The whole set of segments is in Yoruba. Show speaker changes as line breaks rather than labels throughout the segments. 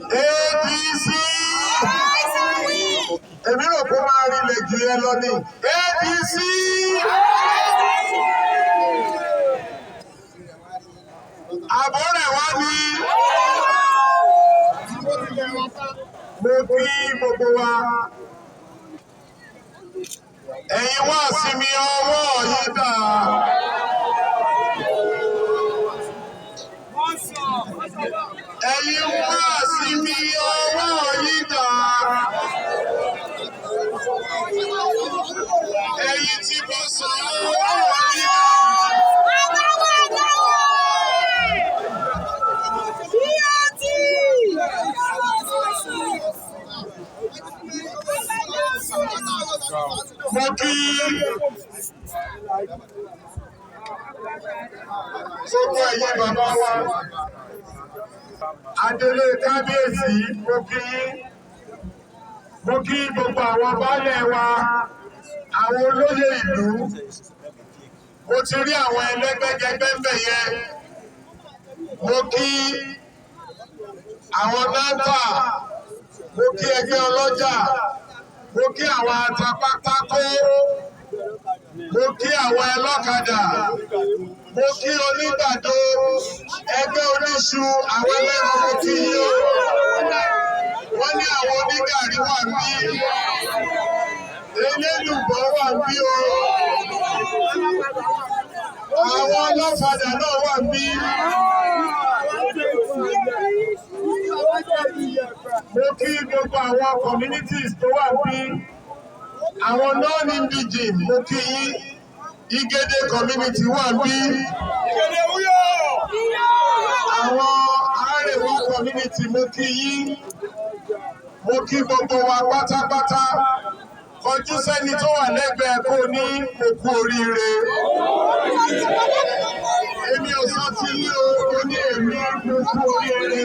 APC. Èmi rò kó máa rí ilẹ̀ jù yẹn lọ ní APC. Àbọ̀ rẹ̀ wá ní. Mo kí gbogbo wa. Ẹ̀yin Wasinmi ọwọ́ yìí dà. Ẹ̀yin Wasinmi ọwọ́ yìí dà. Ẹ̀yin tí mo sọ ọwọ́ yìí dà. Mo kí gbogbo ẹ̀yin bàbá wa, Adélé Kábíyèsí, mo kí gbogbo àwọn baálẹ̀ wa, àwọn olóyè ìlú, mo ti rí àwọn ẹlẹ́gbẹ́jẹgbẹ́ ń bẹ̀ yẹn, mo kí àwọn náńtà, mo kí ẹgbẹ́ ọlọ́jà, mo kí àwọn atapátákó, mo kí àwọn ẹlọ́kadà, mo kí onígbàdo, ẹgbẹ́ oníṣu, àwọn ẹlẹ́ran mo kí yín o. Wọ́n ní àwọn onígàrí wà bí, elélùbọ́ wà bí o. Àwọn ọlọ́kadà náà wà bí. Mo kí gbogbo àwọn communities tó wà bí. Àwọn non-indigene mo kí yín. Igede community wà bí. Àwọn Arewa community mo kí yín. Mo kí gbogbo wa pátápátá. Kọjú sẹ́ni tó wà lẹ́gbẹ̀ẹ́ kó ní òkú oríire. Èmi ò sọ ti yí o, ó ní èmi òkú oríire.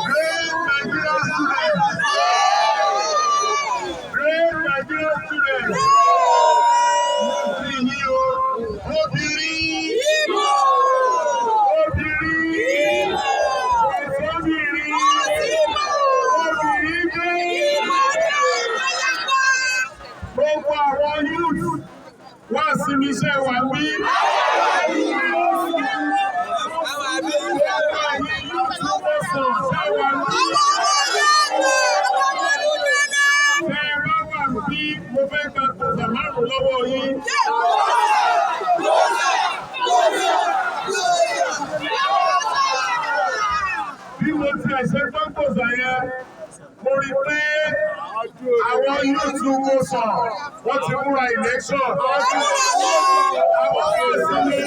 Great Nigerian students. Great Nigerian students. Mo kí yín o, obìnrin. Gbogbo àwọn youth Wasinmi iṣẹ́ wà bí. Mo fẹ́ gba tòṣà márùn-ún lọ́wọ́ yín. Bí mo ti ẹ̀ṣẹ̀ gbọ́ tòṣà yẹn, mo rí pé àwọn yúùtù mo sọ, wọ́n ti múra election. Àwọn Wasinmi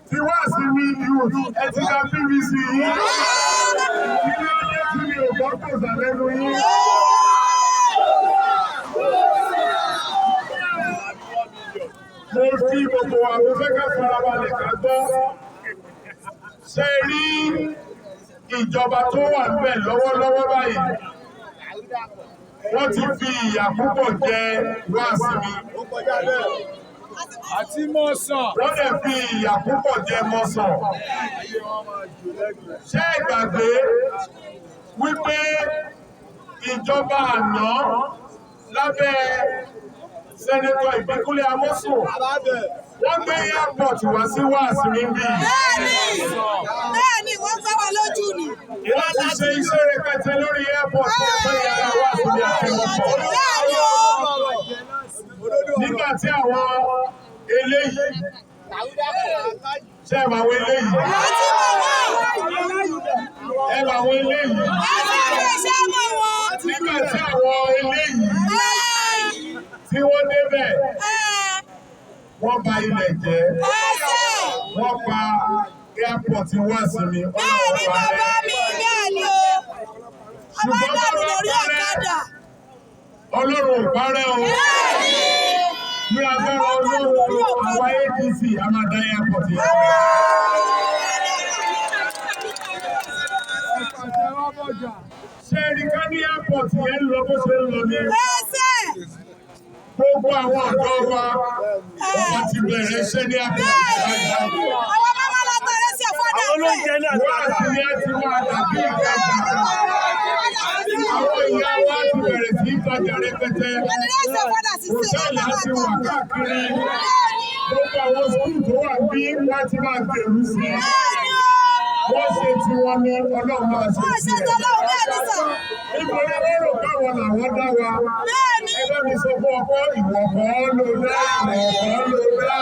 ti Wasinmi youth ẹ ti ka PVC yìí. Ilé ọjọ́ tí mi ò gbọ́ tòṣà lẹ́nu yín. Mo fi gbogbo wa mo fẹ́ ká farabalẹ̀ ká gbọ́. Ṣé rí ìjọba tó wà níbẹ̀ lọ́wọ́lọ́wọ́ báyìí? Wọ́n ti fi ìyà púpọ̀ jẹ Wasinmi.
Àti Mọ́sàn.
Wọ́n dẹ̀ fi ìyà púpọ̀ jẹ Mọ́sàn. Ṣé ìgbàgbé wípé ìjọba àná lábẹ́ Sẹ́nẹ́tọ̀ Ìbíkúnlé Amósùn wọ́n gbé airport wá sí Wasinmi bí.
Bẹ́ẹ̀ni, wọ́n fẹ́ wá lójú ni.
Láti ṣe iṣẹ́ rẹpẹtẹ lórí airport ọ̀pẹ́ yàrá Wasinmi àtẹ̀wọ̀pọ̀. Nígbà tí àwọn eléyìí ṣe máa wọ eléyìí. Ẹ máa wọ eléyìí. Nígbà tí àwọn eléyìí tí wọ́n débẹ̀, wọ́n bà ilẹ̀ jẹ́, wọ́n pa airport Wasinmi. Ṣùgbọ́n Ọlọ́run ò parẹ́ o. Ní agbára Ọlọ́run, àwa APC a máa dá airport yẹn. Ṣé ẹni ká ní airport yẹn lọ bó ṣe ń lọ ní? Gbogbo àwọn ọ̀dọ́ wa wọ́n ti bẹ̀rẹ̀ iṣẹ́ ní abẹ́ ìgbàgbà.
Àwọn máma lọ tọrẹ sí ọ̀fọ́dà.
Àwọn olóúnjẹ náà ti máa dàbí ìgbàgbà. Àwọn ìyá wa ti bẹ̀rẹ̀ sí ìtajà rẹpẹtẹ. Hòtẹ́ẹ̀lì á ti wà káàkiri. Gbogbo àwọn sùkúù tó wà bí láti máa gbèrú sí. Wọ́n ṣe tí wọ́n ní Ọlọ́run máa ṣe sí ẹ̀. Nítorí wọ́n rò káwọn làwọn dá wa. Ẹgbẹ́ mi sọ fún ọkọ ìwọ̀kọ́ ló dá, ìwọ̀kọ́ ló dá.